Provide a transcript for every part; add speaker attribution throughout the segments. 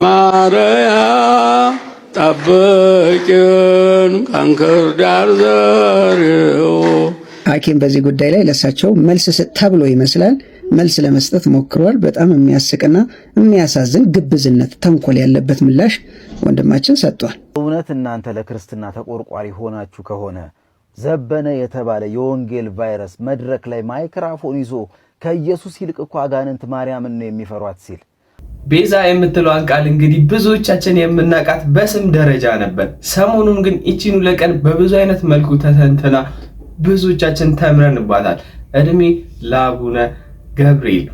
Speaker 1: ማርያ ጠብቂን ከእንክርዳድ ዘሪው።
Speaker 2: ሐኪም በዚህ ጉዳይ ላይ ለሳቸው መልስ ተብሎ ይመስላል መልስ ለመስጠት ሞክሯል። በጣም የሚያስቅና የሚያሳዝን ግብዝነት፣ ተንኮል ያለበት ምላሽ ወንድማችን ሰጥቷል።
Speaker 3: እውነት እናንተ ለክርስትና ተቆርቋሪ ሆናችሁ ከሆነ ዘበነ የተባለ የወንጌል ቫይረስ መድረክ ላይ ማይክሮፎን ይዞ ከኢየሱስ ይልቅ እኮ አጋንንት ማርያምን ነው የሚፈሯት ሲል
Speaker 4: ቤዛ የምትለዋን ቃል እንግዲህ ብዙዎቻችን የምናውቃት በስም ደረጃ ነበር። ሰሞኑን ግን እቺኑ ለቀን በብዙ አይነት መልኩ ተተንተና ብዙዎቻችን ተምረንባታል። እድሜ ለአቡነ ገብርኤል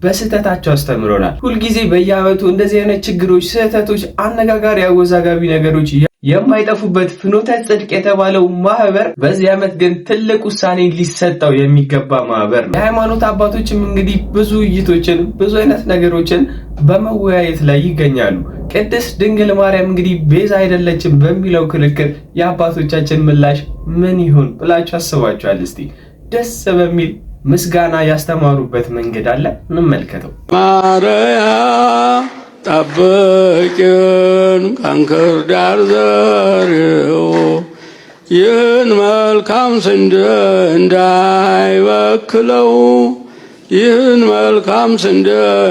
Speaker 4: በስህተታቸው አስተምሮናል። ሁልጊዜ በየዓመቱ እንደዚህ አይነት ችግሮች፣ ስህተቶች፣ አነጋጋሪ አወዛጋቢ ነገሮች የማይጠፉበት ፍኖተ ጽድቅ የተባለው ማህበር በዚህ ዓመት ግን ትልቅ ውሳኔ ሊሰጠው የሚገባ ማህበር ነው። የሃይማኖት አባቶችም እንግዲህ ብዙ ውይይቶችን፣ ብዙ አይነት ነገሮችን በመወያየት ላይ ይገኛሉ። ቅድስት ድንግል ማርያም እንግዲህ ቤዛ አይደለችም በሚለው ክርክር የአባቶቻችን ምላሽ ምን ይሆን ብላችሁ አስባችኋል? እስቲ ደስ በሚል ምስጋና ያስተማሩበት መንገድ አለ፣ እንመልከተው።
Speaker 1: ማርያም ጠብቂን ከእንክርዳድ ዘሪው ይህን መልካም ስንዴ እንዳይበክለው፣ ይህን መልካም ስንዴ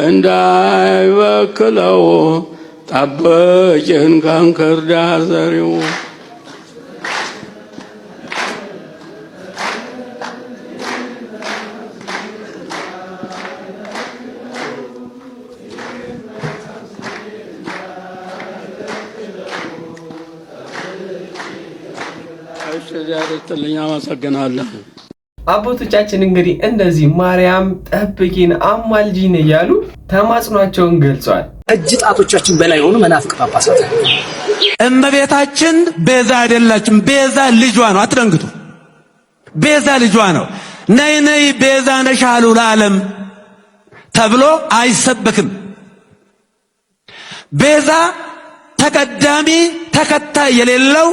Speaker 1: እንዳይበክለው ጠብቂን ከእንክርዳድ ዘሪው። ያደርጥልኝ አመሰግናለሁ።
Speaker 4: አባቶቻችን እንግዲህ እንደዚህ ማርያም ጠብቂን አማልጂን እያሉ ተማጽኗቸውን ገልጸዋል።
Speaker 5: እጅ ጣቶቻችን በላይ ሆኑ መናፍቅ ጳጳሳት። እመቤታችን ቤዛ አይደላችም፣ ቤዛ ልጇ ነው። አትደንግጡ፣ ቤዛ ልጇ ነው። ነይ ነይ ቤዛ ነሽ አሉ ለዓለም ተብሎ አይሰበክም። ቤዛ ተቀዳሚ ተከታይ የሌለው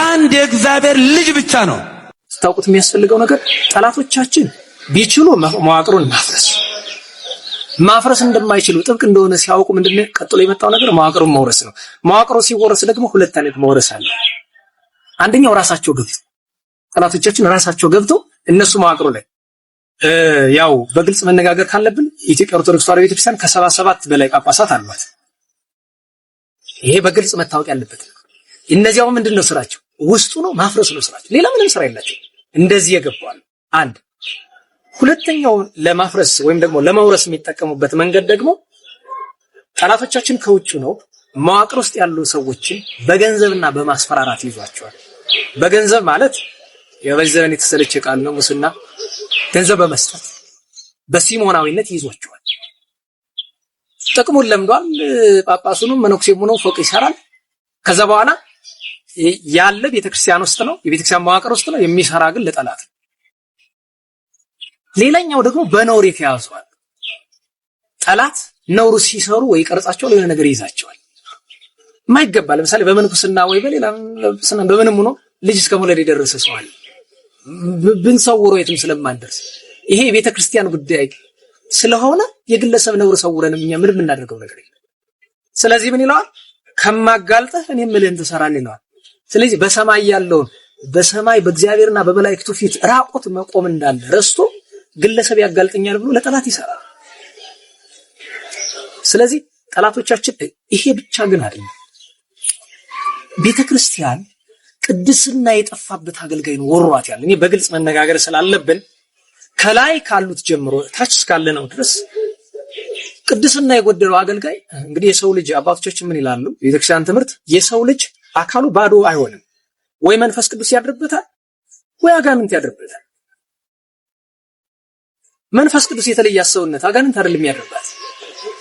Speaker 5: አንድ የእግዚአብሔር ልጅ ብቻ ነው። ስታውቁት የሚያስፈልገው ነገር ጠላቶቻችን ቢችሉ መዋቅሩን ማፍረስ እንደማይችሉ ጥብቅ እንደሆነ ሲያውቁ ምንድነው ቀጥሎ የመጣው ነገር መዋቅሩን መውረስ ነው። መዋቅሩ ሲወረስ ደግሞ ሁለት አይነት መውረስ አለ። አንደኛው ራሳቸው ገብተው ጠላቶቻችን ራሳቸው ገብተው እነሱ መዋቅሩ ላይ ያው በግልጽ መነጋገር ካለብን የኢትዮጵያ ኦርቶዶክስ ተዋሕዶ ቤተክርስቲያን ከ77 በላይ ጳጳሳት አሏት። ይሄ በግልጽ መታወቅ ያለበት ነው። እነዚያው ምንድነው ስራቸው? ውስጡ ነው ማፍረስ ነው ስራቸው። ሌላ ምንም ስራ የላቸው። እንደዚህ የገባዋል። አንድ ሁለተኛው ለማፍረስ ወይም ደግሞ ለመውረስ የሚጠቀሙበት መንገድ ደግሞ ጠላቶቻችን ከውጭ ነው መዋቅር ውስጥ ያሉ ሰዎችን በገንዘብና በማስፈራራት ይዟቸዋል። በገንዘብ ማለት የበዘበን የተሰለቸ ቃል ነው። ሙስና ገንዘብ በመስጠት በሲሞናዊነት ይዟቸዋል። ጥቅሙን ለምዷል። ጳጳሱንም መነኩሴም ሆኖ ፎቅ ይሰራል። ከዛ በኋላ ያለ ቤተክርስቲያን ውስጥ ነው፣ የቤተክርስቲያን መዋቅር ውስጥ ነው የሚሰራ፣ ግን ለጠላት። ሌላኛው ደግሞ በነውር የተያዙዋል። ጠላት ነውር ሲሰሩ ወይ ቀርጻቸው ለሆነ ነገር ይዛቸዋል። ማይገባ ለምሳሌ በመንኩስና ወይ በሌላ በምንም ሆኖ ልጅ እስከ መውለድ የደረሰ ሰው አለ። ብንሰውረው የትም ስለማንደርስ ይሄ የቤተክርስቲያን ጉዳይ ስለሆነ የግለሰብ ነውር ሰውረን እኛ ምንም እናደርገው ነገር የለም። ስለዚህ ምን ይላል? ከማጋልጠህ እኔም ምልህን ትሰራለህ ይላል። ስለዚህ በሰማይ ያለውን በሰማይ በእግዚአብሔርና በመላእክቱ ፊት ራቆት መቆም እንዳለ ረስቶ ግለሰብ ያጋልጠኛል ብሎ ለጠላት ይሰራል። ስለዚህ ጠላቶቻችን ይሄ ብቻ ግን አይደለም። ቤተክርስቲያን ቅድስና የጠፋበት አገልጋይ ነው ወሯት ያለ። እኔ በግልጽ መነጋገር ስላለብን ከላይ ካሉት ጀምሮ ታች እስካለ ነው ድረስ ቅድስና የጎደለው አገልጋይ እንግዲህ የሰው ልጅ አባቶቻችን ምን ይላሉ? የቤተክርስቲያን ትምህርት የሰው ልጅ አካሉ ባዶ አይሆንም፣ ወይ መንፈስ ቅዱስ ያድርበታል ወይ አጋንንት ያድርበታል። መንፈስ ቅዱስ የተለየ ሰውነት አጋንንት አይደለም ያድርበት።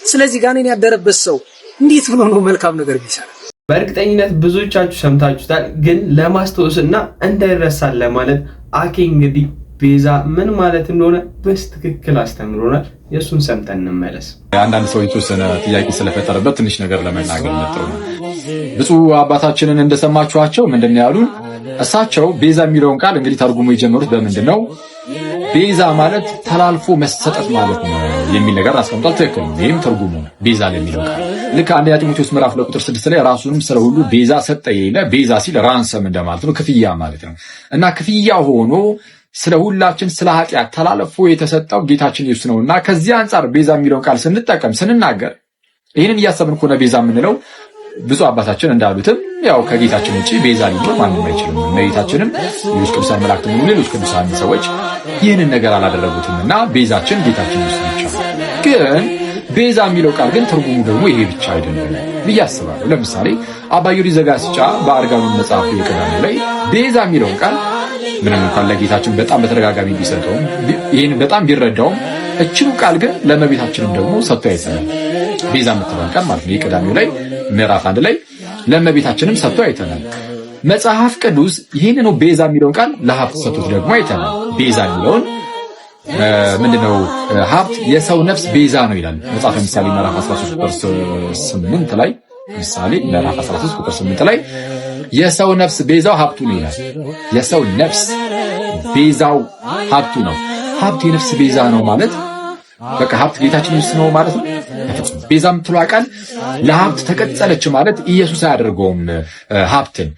Speaker 5: ስለዚህ ጋኔን ያደረበት ሰው እንዴት ሆኖ ነው መልካም ነገር ቢሰራ?
Speaker 4: በእርግጠኝነት ብዙዎቻችሁ ሰምታችሁታል፣ ግን ለማስተዋወስና እንዳይረሳል ለማለት አኬ እንግዲህ ቤዛ ምን ማለት እንደሆነ በትክክል አስተምሮናል። የሱን ሰምተን እንመለስ።
Speaker 6: አንዳንድ ሰው የተወሰነ ጥያቄ ስለፈጠረበት ትንሽ ነገር ለመናገር መጥተው ብፁዕ አባታችንን እንደሰማችኋቸው ምንድነው ያሉን? እሳቸው ቤዛ የሚለውን ቃል እንግዲህ ተርጉሞ የጀመሩት በምንድነው? ቤዛ ማለት ተላልፎ መሰጠት ማለት ነው የሚል ነገር አስቀምጧል። ትክክል ነው። ይሄም ትርጉሙ ቤዛ ለሚለው ቃል ልክ አንደኛ ጢሞቴዎስ ምዕራፍ 2 ቁጥር 6 ላይ ራሱንም ስለ ሁሉ ቤዛ ሰጠ ይላል። ቤዛ ሲል ራንሰም እንደማለት ነው፣ ክፍያ ማለት ነው። እና ክፍያ ሆኖ ስለ ሁላችን ስለ ኃጢአት ተላልፎ የተሰጠው ጌታችን ኢየሱስ ነውና ከዚህ አንጻር ቤዛ የሚለውን ቃል ስንናገር ይህንን እያሰብን ከሆነ ቤዛ የምንለው ብዙ አባታችን እንዳሉትም ያው ከጌታችን ውጪ ቤዛ ሊሆን ማንም አይችልም። እመቤታችንም ሌሎች ቅዱሳን መላእክትም ሆኑ ሌሎች ቅዱሳን ሰዎች ይህንን ነገር አላደረጉትምና ቤዛችን ጌታችን ኢየሱስ ብቻ። ግን ቤዛ የሚለው ቃል ግን ትርጉሙ ደግሞ ይሄ ብቻ አይደለም ብዬ አስባለሁ። ለምሳሌ አባ ጊዮርጊስ ዘጋስጫ በአርጋኖን መጽሐፉ የቀዳሚ ላይ ቤዛ የሚለውን ቃል ምንም እንኳን ለጌታችን በጣም በተደጋጋሚ ቢሰጠውም ይህን በጣም ቢረዳውም እችኑ ቃል ግን ለእመቤታችንም ደግሞ ሰጥቶ አይተናል። ቤዛ የምትለውን ቃል ማለት ነው የቀዳሚው ላይ ምዕራፍ 1 ላይ ለእመቤታችንም ሰጥቶ አይተናል። መጽሐፍ ቅዱስ ይህንኑ ቤዛ የሚለውን ቃል ለሀብት ሰጥቶት ደግሞ አይተናል። ቤዛ የሚለውን ምንድነው? ሀብት የሰው ነፍስ ቤዛ ነው ይላል መጽሐፈ ምሳሌ ምዕራፍ 13 ቁጥር 8 ላይ ምሳሌ ምዕራፍ 13 ቁጥር 8 ላይ የሰው ነፍስ ቤዛው ሀብቱ ነው ይላል። የሰው ነፍስ ቤዛው ሀብቱ ነው። ሀብት የነፍስ ቤዛ ነው ማለት በቃ ሀብት ጌታችን ኢየሱስ ነው ማለት ነው። ቤዛ የምትለው ቃል ለሀብት ተቀጸለች ማለት ኢየሱስ አያደርገውም ሀብትን።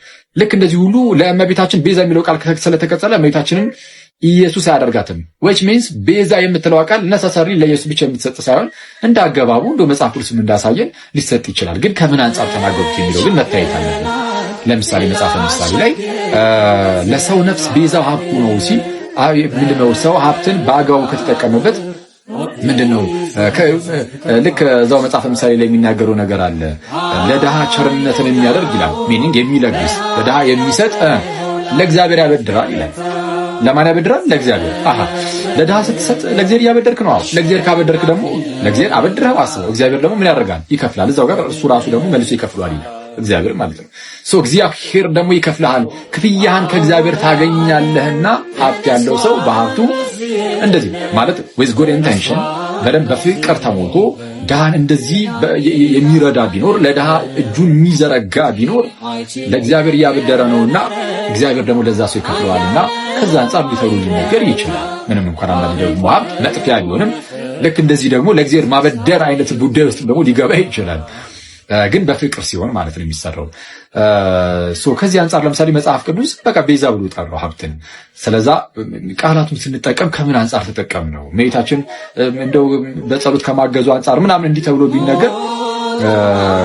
Speaker 6: ልክ እንደዚህ ሁሉ ለእመቤታችን ቤዛ የሚለው ቃል ስለተቀጸለ እመቤታችንን ኢየሱስ አያደርጋትም። which means ቤዛ የምትለው ቃል necessarily ለኢየሱስ ብቻ የምትሰጥ ሳይሆን እንደ አገባቡ እንደ መጽሐፍ ቅዱስም እንዳሳየን ሊሰጥ ይችላል። ግን ከምን አንጻር ተናገሩት የሚለው ግን መታየት አለበት። ለምሳሌ መጽሐፈ ምሳሌ ላይ ለሰው ነፍስ ቤዛው ሀብቱ ነው ሲል ምንድነው? ሰው ሀብትን በአግባቡ ከተጠቀመበት ምንድነው? ልክ እዛው መጽሐፈ ምሳሌ ላይ የሚናገረው ነገር አለ። ለድሃ ቸርነትን የሚያደርግ ይላል። ሚኒንግ የሚለግስ ለድሃ የሚሰጥ ለእግዚአብሔር ያበድራል ይላል። ለማን ያበድራል? ለእግዚአብሔር። ለድሃ ስትሰጥ ለእግዚአብሔር ያበደርክ ነው። ለእግዚአብሔር ካበደርክ ደግሞ ለእግዚአብሔር አበድረህ አስበው። እግዚአብሔር ደግሞ ምን ያደርጋል? ይከፍላል። እዛው ጋር እሱ ራሱ ደግሞ መልሶ ይከፍላል ይላል እግዚአብሔር ማለት ነው። እግዚአብሔር ደግሞ ይከፍልሃል። ክፍያህን ከእግዚአብሔር ታገኛለህና ሀብት ያለው ሰው በሀብቱ እንደዚህ ማለት with good intention በደንብ በፍቅር ተሞልቶ ድሃን እንደዚህ የሚረዳ ቢኖር ለድሃ እጁን የሚዘረጋ ቢኖር ለእግዚአብሔር እያበደረ ነውና እግዚአብሔር ደግሞ ለዛ ሰው ይከፍለዋልና ከዛ አንጻር ሊሰሩ ሊነገር ይችላል። ምንም እንኳን አንዳንድ ደግሞ ሀብት መጥፊያ ቢሆንም ልክ እንደዚህ ደግሞ ለእግዚአብሔር ማበደር አይነት ጉዳይ ውስጥ ደግሞ ሊገባ ይችላል። ግን በፍቅር ሲሆን ማለት ነው የሚሰራው። ከዚህ አንጻር ለምሳሌ መጽሐፍ ቅዱስ በቃ ቤዛ ብሎ ጠራው ሀብትን። ስለዛ ቃላቱን ስንጠቀም ከምን አንጻር ተጠቀም ነው? እመቤታችን እንደው በጸሎት ከማገዙ አንጻር ምናምን እንዲህ ተብሎ ቢነገር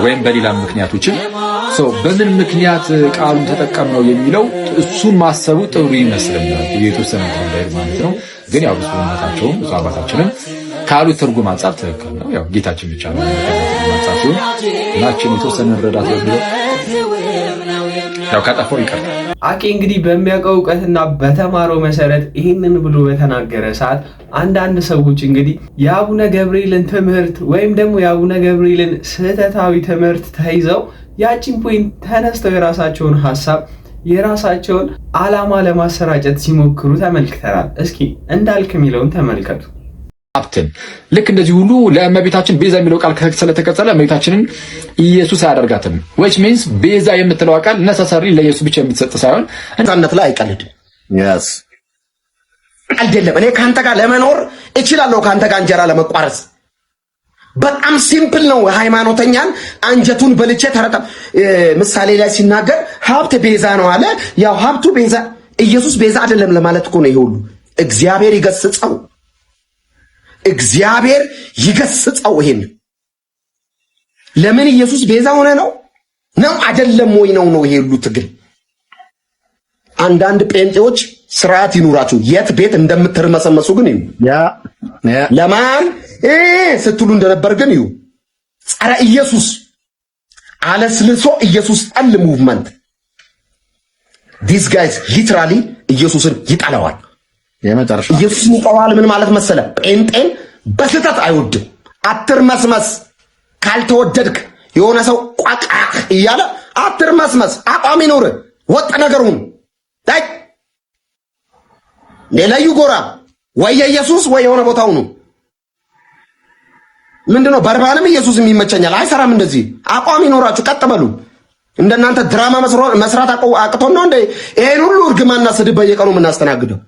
Speaker 6: ወይም በሌላ ምክንያቶችን በምን ምክንያት ቃሉን ተጠቀም ነው የሚለው እሱን ማሰቡ ጥሩ ይመስለኛል። የተወሰነ ነገር ማለት ነው። ግን ያው ብፁዕነታቸውም ብፁዕ አባታችንም ካሉት ትርጉም አንጻር ትክክል ነው። ያው ጌታችን ብቻ ነው አንጻር ሲሆን ናችን የተወሰነ ረዳት ነው። ያው ካጠፋው ይቀርታል።
Speaker 4: አኬ እንግዲህ በሚያውቀው ዕውቀትና በተማረው መሰረት ይህንን ብሎ በተናገረ ሰዓት አንዳንድ ሰዎች እንግዲህ የአቡነ ገብርኤልን ትምህርት ወይም ደግሞ የአቡነ ገብርኤልን ስህተታዊ ትምህርት ተይዘው ያቺን ፖይንት ተነስተው የራሳቸውን ሐሳብ የራሳቸውን ዓላማ ለማሰራጨት ሲሞክሩ ተመልክተናል። እስኪ እንዳልክ የሚለውን ተመልከቱ።
Speaker 6: ሀብትን ልክ እንደዚህ ሁሉ ለእመቤታችን ቤዛ የሚለው ቃል ስለተቀጸለ እመቤታችንን ኢየሱስ አያደርጋትም። which means ቤዛ የምትለው ቃል necessarily ለኢየሱስ ብቻ የምትሰጥ ሳይሆን
Speaker 7: ነፃነት ላይ አይቀልድም። yes አይደለም። እኔ ካንተ ጋር ለመኖር እችላለሁ፣ ካንተ ጋር እንጀራ ለመቋረስ በጣም ሲምፕል ነው። ሃይማኖተኛን አንጀቱን በልቼ ተረታ ምሳሌ ላይ ሲናገር ሀብት ቤዛ ነው አለ። ያው ሀብቱ ቤዛ ኢየሱስ ቤዛ አይደለም ለማለት እኮ ነው። ይሄ ሁሉ እግዚአብሔር ይገስጸው፣ እግዚአብሔር ይገስጸው። ይሄን ለምን ኢየሱስ ቤዛ ሆነ ነው አይደለም ወይ ነው ይሄ ሁሉ ትግል። አንዳንድ ጴንጤዎች ስርዓት ይኑራችሁ፣ የት ቤት እንደምትርመሰመሱ ግን እዩ። ለማን ስትሉ እንደነበር ግን እዩ። ጸረ ኢየሱስ አለስልሶ ኢየሱስ ጠል ሙቭመንት these guys literally ኢየሱስን ይጠላዋል። ኢየሱስ ይጠላዋል። ምን ማለት መሰለ? ጴንጤን በስህተት አይወድም። አትርመስመስ። ካልተወደድክ የሆነ ሰው ቋቃ እያለ አትርመስመስ። አቋም ይኖር። ወጥ ነገሩን ዳይ ለለዩ ጎራ ወይ ኢየሱስ ወይ የሆነ ቦታው ነው። ምንድነው? በርባንም ኢየሱስም ይመቸኛል። አይሰራም። እንደዚህ አቋም ይኖራችሁ ቀጥ በሉ። እንደናንተ ድራማ መስራት አቅቶን ነው እንዴ ይሄን ሁሉ እርግማና ስድብ በየቀኑ የምናስተናግደው?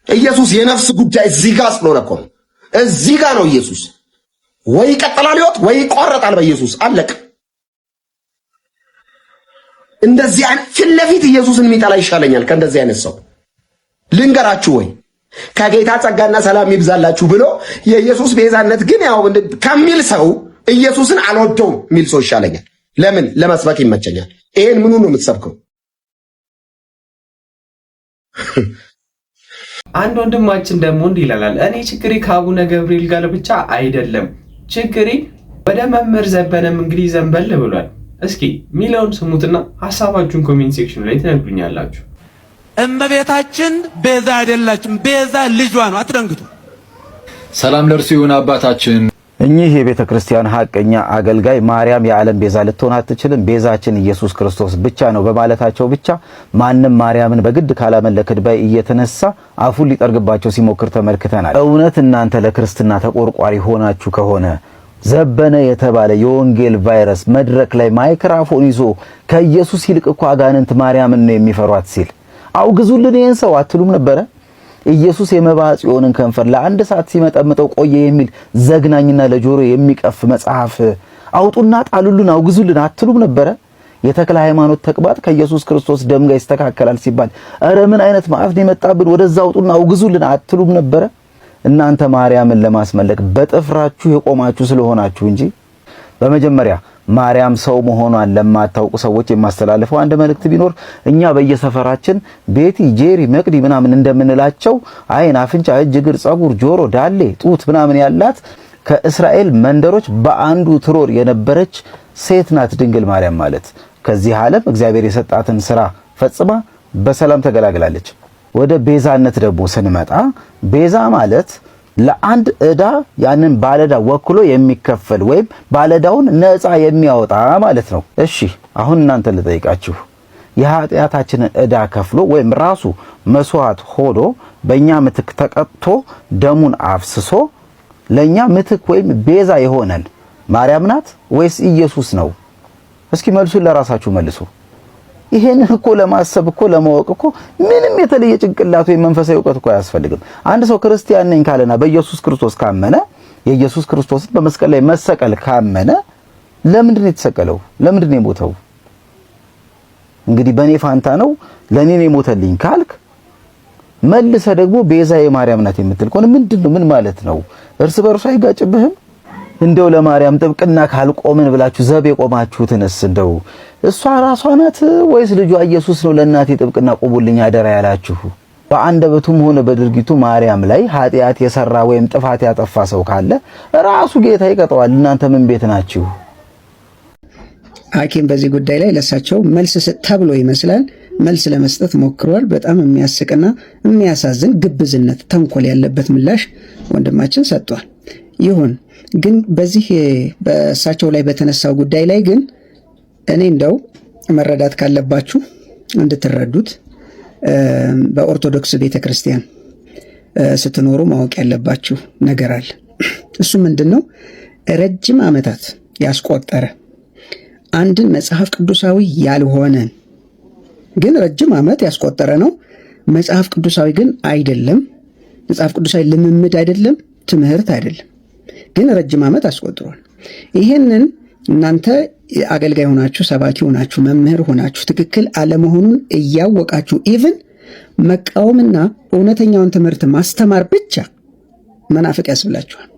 Speaker 7: ኢየሱስ የነፍስ ጉዳይ እዚህ ጋር ስለሆነ እኮ ነው። እዚህ ጋር ነው ኢየሱስ። ወይ ይቀጥላል ህይወት ወይ ይቋረጣል በኢየሱስ አለቅ። እንደዚህ አይነት ፊት ለፊት ኢየሱስን የሚጠላ ይሻለኛል ከእንደዚህ አይነት ሰው። ልንገራችሁ ወይ ከጌታ ጸጋና ሰላም ይብዛላችሁ ብሎ የኢየሱስ ቤዛነት ግን ያው ከሚል ሰው ኢየሱስን አልወደውም የሚል ሰው ይሻለኛል። ለምን? ለመስበክ ይመቸኛል። ይሄን ምኑ ነው የምትሰብከው?
Speaker 4: አንድ ወንድማችን ደግሞ እንዲህ ይላል፣ እኔ ችግሬ ከአቡነ ገብርኤል ጋር ብቻ አይደለም፣ ችግሬ ወደ መምህር ዘበነም እንግዲህ ዘንበል ብሏል። እስኪ ሚለውን ስሙትና ሐሳባችሁን ኮሜንት ሴክሽን ላይ ትነግሩኛላችሁ።
Speaker 8: እመቤታችን ቤዛ አይደላችም፣ ቤዛ ልጇ ነው። አትደንግጡ።
Speaker 6: ሰላም ለእርሱ ይሁን አባታችን።
Speaker 3: እኚህ የቤተ ክርስቲያን ሐቀኛ አገልጋይ ማርያም የዓለም ቤዛ ልትሆን አትችልም፣ ቤዛችን ኢየሱስ ክርስቶስ ብቻ ነው በማለታቸው ብቻ ማንም ማርያምን በግድ ካላመለከት ባይ እየተነሳ አፉን ሊጠርግባቸው ሲሞክር ተመልክተናል። እውነት እናንተ ለክርስትና ተቆርቋሪ ሆናችሁ ከሆነ ዘበነ የተባለ የወንጌል ቫይረስ መድረክ ላይ ማይክራፎን ይዞ ከኢየሱስ ይልቅ እኮ አጋንንት ማርያምን ነው የሚፈሯት ሲል አውግዙልን ይሄን ሰው አትሉም ነበረ? ኢየሱስ የመባዓ ጽዮንን ከንፈር ለአንድ ሰዓት ሲመጠምጠው ቆየ የሚል ዘግናኝና ለጆሮ የሚቀፍ መጽሐፍ አውጡና ጣሉልን አውግዙልን አትሉም ነበረ? የተክለ ሃይማኖት ተቅባጥ ከኢየሱስ ክርስቶስ ደም ጋር ይስተካከላል ሲባል ኧረ ምን አይነት ማዕት ነው የመጣብን ወደዛ አውጡና አውግዙልን አትሉም ነበረ? እናንተ ማርያምን ለማስመለክ በጥፍራችሁ የቆማችሁ ስለሆናችሁ እንጂ። በመጀመሪያ ማርያም ሰው መሆኗን ለማታውቁ ሰዎች የማስተላልፈው አንድ መልእክት ቢኖር እኛ በየሰፈራችን ቤቲ፣ ጄሪ፣ መቅዲ ምናምን እንደምንላቸው አይን፣ አፍንጫ፣ እጅ፣ እግር፣ ጸጉር፣ ጆሮ፣ ዳሌ፣ ጡት ምናምን ያላት ከእስራኤል መንደሮች በአንዱ ትሮር የነበረች ሴት ናት ድንግል ማርያም ማለት። ከዚህ ዓለም እግዚአብሔር የሰጣትን ስራ ፈጽማ በሰላም ተገላግላለች። ወደ ቤዛነት ደግሞ ስንመጣ ቤዛ ማለት ለአንድ ዕዳ ያንን ባለዕዳ ወክሎ የሚከፈል ወይም ባለዕዳውን ነፃ የሚያወጣ ማለት ነው። እሺ አሁን እናንተ ልጠይቃችሁ፣ የኃጢአታችንን ዕዳ ከፍሎ ወይም ራሱ መስዋዕት ሆኖ በእኛ ምትክ ተቀጥቶ ደሙን አፍስሶ ለእኛ ምትክ ወይም ቤዛ የሆነን ማርያም ናት ወይስ ኢየሱስ ነው? እስኪ መልሱን ለራሳችሁ መልሱ። ይሄን እኮ ለማሰብ እኮ ለማወቅ እኮ ምንም የተለየ ጭንቅላት ወይ መንፈሳዊ ዕውቀት እኮ አያስፈልግም። አንድ ሰው ክርስቲያን ነኝ ካለና በኢየሱስ ክርስቶስ ካመነ የኢየሱስ ክርስቶስን በመስቀል ላይ መሰቀል ካመነ ለምንድን ነው የተሰቀለው? ለምንድን ነው የሞተው? እንግዲህ በእኔ ፋንታ ነው ለኔ ነው የሞተልኝ ካልክ መልሰ ደግሞ ቤዛ የማርያም ናት የምትል ከሆነ ምንድነው? ምን ማለት ነው? እርስ በርሱ አይጋጭብህም? እንደው ለማርያም ጥብቅና ካልቆምን ብላችሁ ዘብ የቆማችሁትንስ እንደው እሷ ራሷ ናት ወይስ ልጇ ኢየሱስ ነው ለእናቴ ጥብቅና ቆሙልኝ አደራ ያላችሁ? በአንደበቱም ሆነ በድርጊቱ ማርያም ላይ ኃጢአት የሰራ ወይም ጥፋት ያጠፋ ሰው ካለ ራሱ ጌታ ይቀጣዋል። እናንተ ምን ቤት ናችሁ?
Speaker 2: ሐኪም በዚህ ጉዳይ ላይ ለሳቸው መልስ ተብሎ ይመስላል መልስ ለመስጠት ሞክሯል። በጣም የሚያስቅና የሚያሳዝን ግብዝነት፣ ተንኮል ያለበት ምላሽ ወንድማችን ሰጥቷል። ይሁን ግን በዚህ በእሳቸው ላይ በተነሳው ጉዳይ ላይ ግን እኔ እንደው መረዳት ካለባችሁ እንድትረዱት በኦርቶዶክስ ቤተክርስቲያን ስትኖሩ ማወቅ ያለባችሁ ነገር አለ። እሱ ምንድነው? ረጅም ዓመታት ያስቆጠረ አንድን መጽሐፍ ቅዱሳዊ ያልሆነን ግን ረጅም ዓመት ያስቆጠረ ነው። መጽሐፍ ቅዱሳዊ ግን አይደለም። መጽሐፍ ቅዱሳዊ ልምምድ አይደለም፣ ትምህርት አይደለም፣ ግን ረጅም ዓመት አስቆጥሯል። ይሄንን እናንተ አገልጋይ ሆናችሁ፣ ሰባኪ ሆናችሁ፣ መምህር ሆናችሁ ትክክል አለመሆኑን እያወቃችሁ ኢቭን መቃወምና እውነተኛውን ትምህርት ማስተማር ብቻ መናፍቅ ያስብላችኋል።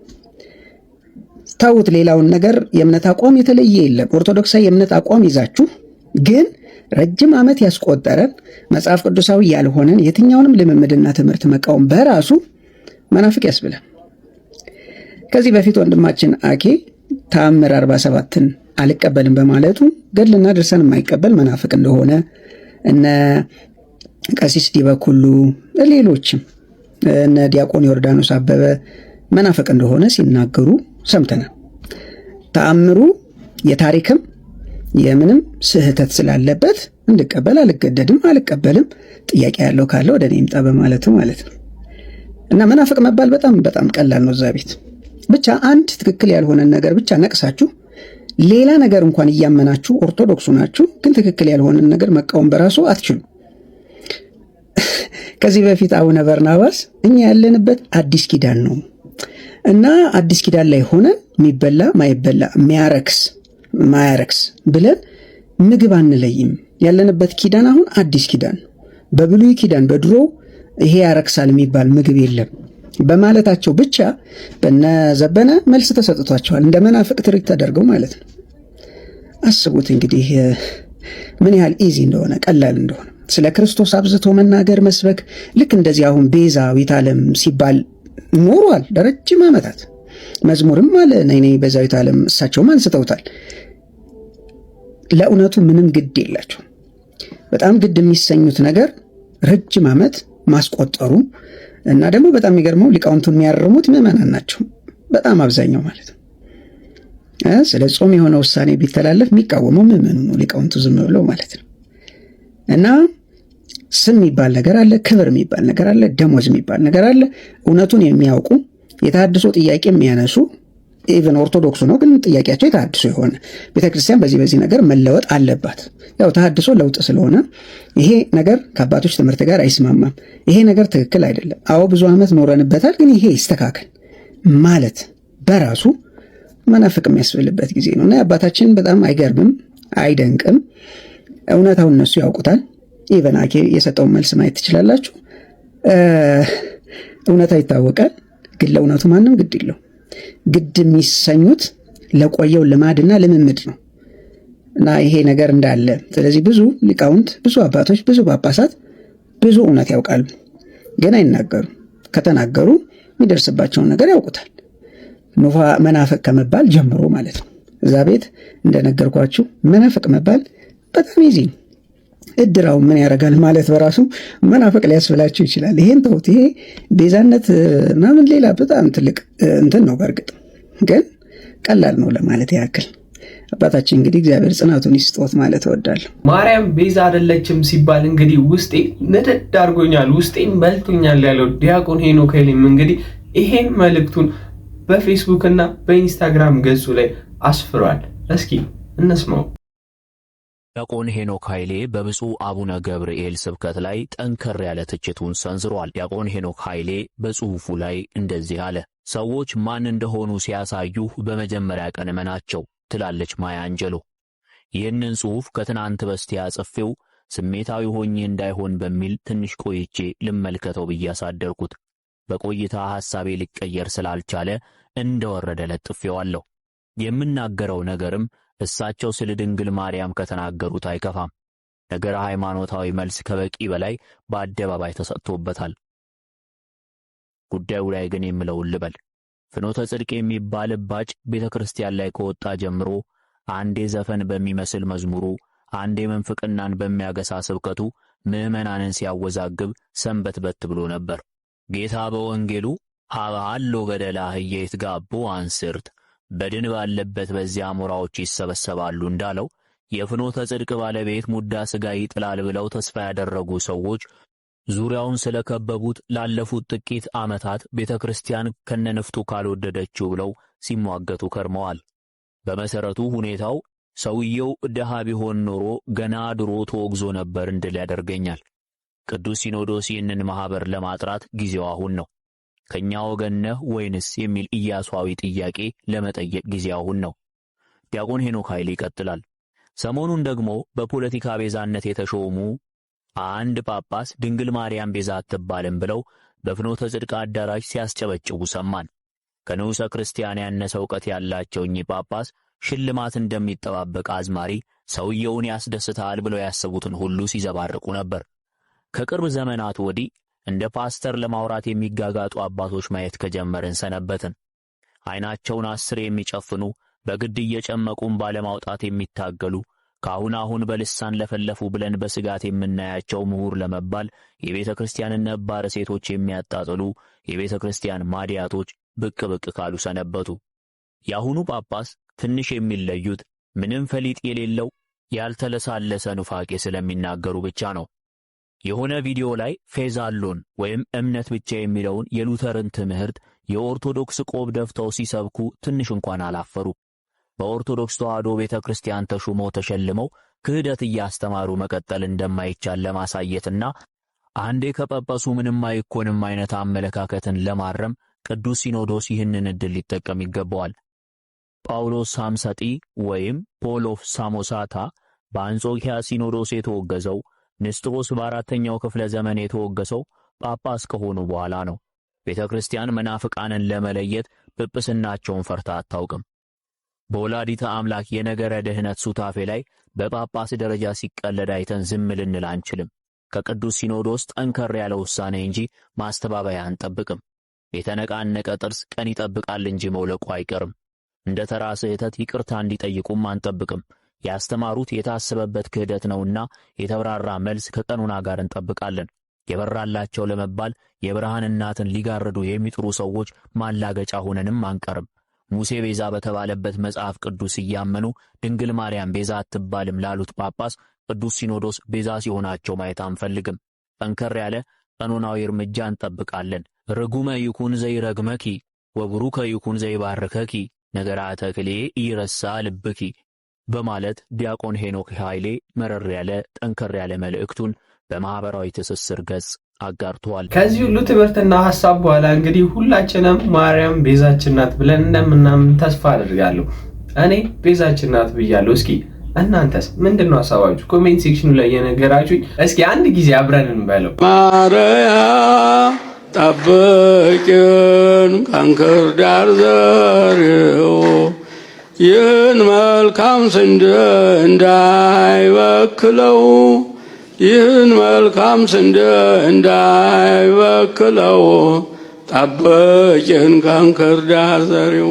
Speaker 2: ታውት ሌላውን ነገር የእምነት አቋም የተለየ የለም። ኦርቶዶክሳዊ የእምነት አቋም ይዛችሁ ግን ረጅም ዓመት ያስቆጠረን መጽሐፍ ቅዱሳዊ ያልሆነን የትኛውንም ልምምድና ትምህርት መቃወም በራሱ መናፍቅ ያስብላል። ከዚህ በፊት ወንድማችን አኬ ተአምር 47ን አልቀበልም በማለቱ ገድልና ድርሳን የማይቀበል መናፍቅ እንደሆነ እነ ቀሲስ ዲበኩሉ ሌሎችም እነ ዲያቆን ዮርዳኖስ አበበ መናፍቅ እንደሆነ ሲናገሩ ሰምተናል። ተአምሩ የታሪክም የምንም ስህተት ስላለበት እንድቀበል አልገደድም፣ አልቀበልም፣ ጥያቄ ያለው ካለ ወደ እኔ ይምጣ በማለቱ ማለት ነው። እና መናፍቅ መባል በጣም በጣም ቀላል ነው። እዛ ቤት ብቻ አንድ ትክክል ያልሆነን ነገር ብቻ ነቅሳችሁ ሌላ ነገር እንኳን እያመናችሁ ኦርቶዶክሱ ናችሁ፣ ግን ትክክል ያልሆነን ነገር መቃወም በራሱ አትችሉ። ከዚህ በፊት አቡነ በርናባስ እኛ ያለንበት አዲስ ኪዳን ነው፣ እና አዲስ ኪዳን ላይ ሆነን የሚበላ ማይበላ ማያረክስ ብለን ምግብ አንለይም። ያለንበት ኪዳን አሁን አዲስ ኪዳን። በብሉይ ኪዳን በድሮ ይሄ ያረክሳል የሚባል ምግብ የለም በማለታቸው ብቻ በነዘበነ መልስ ተሰጥቷቸዋል። እንደ መናፍቅ ትርኢት ተደርገው ማለት ነው። አስቡት እንግዲህ ምን ያህል ኢዚ እንደሆነ ቀላል እንደሆነ ስለ ክርስቶስ አብዝቶ መናገር መስበክ። ልክ እንደዚህ አሁን ቤዛዊተ ዓለም ሲባል ኖሯል ለረጅም ዓመታት። መዝሙርም አለ ነይ ቤዛዊተ ዓለም፣ እሳቸውም አንስተውታል። ለእውነቱ ምንም ግድ የላቸው። በጣም ግድ የሚሰኙት ነገር ረጅም ዓመት ማስቆጠሩ እና ደግሞ በጣም የሚገርመው ሊቃውንቱን የሚያርሙት ምዕመናን ናቸው በጣም አብዛኛው ማለት ነው። ስለ ጾም የሆነ ውሳኔ ቢተላለፍ የሚቃወመው ምዕመኑ ነው፣ ሊቃውንቱ ዝም ብለው ማለት ነው። እና ስም የሚባል ነገር አለ፣ ክብር የሚባል ነገር አለ፣ ደሞዝ የሚባል ነገር አለ። እውነቱን የሚያውቁ የተሐድሶ ጥያቄ የሚያነሱ ኢቨን ኦርቶዶክሱ ነው ግን ጥያቄያቸው የተሐድሶ የሆነ ቤተክርስቲያን በዚህ ነገር መለወጥ አለባት። ያው ተሐድሶ ለውጥ ስለሆነ ይሄ ነገር ከአባቶች ትምህርት ጋር አይስማማም፣ ይሄ ነገር ትክክል አይደለም፣ አዎ ብዙ ዓመት ኖረንበታል፣ ግን ይሄ ይስተካከል ማለት በራሱ መናፍቅ የሚያስብልበት ጊዜ ነው። እና አባታችን በጣም አይገርምም? አይደንቅም? እውነታውን እነሱ ያውቁታል። ኢቨን አኬ የሰጠውን መልስ ማየት ትችላላችሁ። እውነታው ይታወቃል፣ ግን ለእውነቱ ማንም ግድ የለው። ግድ የሚሰኙት ለቆየው ልማድና ልምምድ ነው እና ይሄ ነገር እንዳለ። ስለዚህ ብዙ ሊቃውንት፣ ብዙ አባቶች፣ ብዙ ጳጳሳት ብዙ እውነት ያውቃሉ፣ ግን አይናገሩም። ከተናገሩ የሚደርስባቸውን ነገር ያውቁታል። መናፍቅ ከመባል ጀምሮ ማለት ነው። እዛ ቤት እንደነገርኳችሁ መናፍቅ መባል በጣም ይዚ ነው። እድራው ምን ያደርጋል ማለት በራሱ መናፍቅ ሊያስብላችሁ ይችላል። ይሄን ተውት። ይሄ ቤዛነት ምናምን ሌላ በጣም ትልቅ እንትን ነው። በእርግጥ ግን ቀላል ነው ለማለት ያክል። አባታችን እንግዲህ እግዚአብሔር ጽናቱን ይስጦት ማለት እወዳለሁ።
Speaker 4: ማርያም ቤዛ አይደለችም ሲባል እንግዲህ ውስጤ ንድድ አድርጎኛል፣ ውስጤም በልቶኛል ያለው ዲያቆን ሄኖክ ኃይሌም እንግዲህ ይሄን መልእክቱን በፌስቡክ እና በኢንስታግራም ገጹ ላይ አስፍሯል። እስኪ እንስማው።
Speaker 9: ዲያቆን ሄኖክ ኃይሌ በብፁዕ አቡነ ገብርኤል ስብከት ላይ ጠንከር ያለ ትችቱን ሰንዝሯል። ዲያቆን ሄኖክ ኃይሌ በጽሑፉ ላይ እንደዚህ አለ። ሰዎች ማን እንደሆኑ ሲያሳዩህ በመጀመሪያ ቀን እመናቸው ትላለች ማያ አንጀሎ። ይህንን ጽሑፍ ከትናንት በስቲያ ጽፌው ስሜታዊ ሆኜ እንዳይሆን በሚል ትንሽ ቆይቼ ልመልከተው ብዬ አሳደርኩት። በቆይታ ሐሳቤ ሊቀየር ስላልቻለ እንደወረደ ለጥፌዋለሁ። የምናገረው ነገርም እሳቸው ስለ ድንግል ማርያም ከተናገሩት አይከፋም። ነገረ ሃይማኖታዊ መልስ ከበቂ በላይ በአደባባይ ተሰጥቶበታል። ጉዳዩ ላይ ግን የምለውን ልበል። ፍኖተ ጽድቅ የሚባል ባጭ ቤተ ክርስቲያን ላይ ከወጣ ጀምሮ አንዴ ዘፈን በሚመስል መዝሙሩ፣ አንዴ መንፍቅናን በሚያገሳ ስብከቱ ምዕመናንን ሲያወዛግብ ሰንበትበት ብሎ ነበር። ጌታ በወንጌሉ ሀበሃሎ ገደላ ህየት ጋቡ አንስርት በድን ባለበት በዚያ አሞራዎች ይሰበሰባሉ እንዳለው የፍኖተ ጽድቅ ባለቤት ሙዳ ሥጋ ይጥላል ብለው ተስፋ ያደረጉ ሰዎች ዙሪያውን ስለከበቡት ላለፉት ጥቂት ዓመታት ቤተ ክርስቲያን ከነንፍቱ ካልወደደችው ብለው ሲሟገቱ ከርመዋል። በመሠረቱ ሁኔታው ሰውየው ድሃ ቢሆን ኖሮ ገና ድሮ ተወግዞ ነበር እንድል ያደርገኛል። ቅዱስ ሲኖዶስ ይህንን ማኅበር ለማጥራት ጊዜው አሁን ነው። ከእኛ ወገን ነህ ወይንስ የሚል ኢያሱዊ ጥያቄ ለመጠየቅ ጊዜ አሁን ነው። ዲያቆን ሄኖክ ኃይሌ ይቀጥላል። ሰሞኑን ደግሞ በፖለቲካ ቤዛነት የተሾሙ አንድ ጳጳስ ድንግል ማርያም ቤዛ አትባልም ብለው በፍኖተ ጽድቅ አዳራሽ ሲያስጨበጭቡ ሰማን። ከንዑሰ ክርስቲያን ያነሰ ዕውቀት ያላቸው እኚህ ጳጳስ ሽልማት እንደሚጠባበቅ አዝማሪ ሰውየውን ያስደስታል ብለው ያሰቡትን ሁሉ ሲዘባርቁ ነበር። ከቅርብ ዘመናት ወዲህ እንደ ፓስተር ለማውራት የሚጋጋጡ አባቶች ማየት ከጀመርን ሰነበትን። ዓይናቸውን አስር የሚጨፍኑ በግድ እየጨመቁም ባለማውጣት የሚታገሉ ካሁን በልሳን ለፈለፉ ብለን በስጋት የምናያቸው ምሁር ለመባል የቤተ ክርስቲያንን ነባር ሴቶች የሚያጣጥሉ የቤተ ክርስቲያን ማዲያቶች ብቅ ካሉ ሰነበቱ። የአሁኑ ጳጳስ ትንሽ የሚለዩት ምንም ፈሊጥ የሌለው ያልተለሳለሰ ኑፋቄ ስለሚናገሩ ብቻ ነው። የሆነ ቪዲዮ ላይ ፌዛሎን ወይም እምነት ብቻ የሚለውን የሉተርን ትምህርት የኦርቶዶክስ ቆብ ደፍተው ሲሰብኩ ትንሽ እንኳን አላፈሩ። በኦርቶዶክስ ተዋሕዶ ቤተ ክርስቲያን ተሹመው ተሸልመው ክህደት እያስተማሩ መቀጠል እንደማይቻል ለማሳየትና አንዴ ከጳጳሱ ምንም አይኮንም አይነት አመለካከትን ለማረም ቅዱስ ሲኖዶስ ይህንን ዕድል ሊጠቀም ይገባዋል። ጳውሎስ ሳምሰጢ ወይም ፖል ኦፍ ሳሞሳታ በአንጾኪያ ሲኖዶስ የተወገዘው፣ ንስጥሮስ በአራተኛው ክፍለ ዘመን የተወገሰው ጳጳስ ከሆኑ በኋላ ነው። ቤተ ክርስቲያን መናፍቃንን ለመለየት ጵጵስናቸውን ፈርታ አታውቅም። በወላዲተ አምላክ የነገረ ድኅነት ሱታፌ ላይ በጳጳስ ደረጃ ሲቀለድ አይተን ዝም ልንል አንችልም። ከቅዱስ ሲኖዶስ ጠንከር ያለ ውሳኔ እንጂ ማስተባበያ አንጠብቅም። የተነቃነቀ ጥርስ ቀን ይጠብቃል እንጂ መውለቁ አይቀርም። እንደ ተራ ስህተት ይቅርታ እንዲጠይቁም አንጠብቅም። ያስተማሩት የታሰበበት ክህደት ነውና የተብራራ መልስ ከቀኑና ጋር እንጠብቃለን። የበራላቸው ለመባል የብርሃን እናትን ሊጋርዱ የሚጥሩ ሰዎች ማላገጫ ሆነንም አንቀርም። ሙሴ ቤዛ በተባለበት መጽሐፍ ቅዱስ እያመኑ ድንግል ማርያም ቤዛ አትባልም ላሉት ጳጳስ ቅዱስ ሲኖዶስ ቤዛ ሲሆናቸው ማየት አንፈልግም። ጠንከር ያለ ቀኖናዊ እርምጃ እንጠብቃለን። ርጉመ ይኩን ዘይረግመኪ ወብሩከ ይኩን ዘይባርከኪ ነገራተ ክሌ ይረሳ ልብኪ በማለት ዲያቆን ሄኖክ ኃይሌ መረር ያለ ጠንከር ያለ መልእክቱን በማህበራዊ ትስስር ገጽ አጋርቷል።
Speaker 4: ከዚህ ሁሉ ትምህርትና ሐሳብ በኋላ እንግዲህ ሁላችንም ማርያም ቤዛችን ናት ብለን እንደምናምን ተስፋ አድርጋለሁ። እኔ ቤዛችን ናት ብያለሁ። እስኪ እናንተስ ምንድነው ሐሳባችሁ? ኮሜንት ሴክሽኑ ላይ የነገራችሁኝ እስኪ አንድ ጊዜ አብረን እንበለው።
Speaker 1: ማርያም ጠብቂን ከእንክርዳድ ዘርኡ ይህን መልካም ስንዴ እንዳይበክለው ይህን መልካም ስንዴ እንዳይበክለው ጠብቂን ከእንክርዳድ ዘርኡ።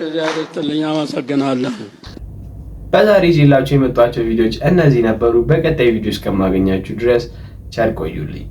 Speaker 1: እዚያ አመሰግናለሁ።
Speaker 4: በዛሬ ይዤላችሁ የመጣኋቸው ቪዲዮዎች እነዚህ ነበሩ። በቀጣይ ቪዲዮ እስከማገኛችሁ ድረስ ቸር ቆዩልኝ።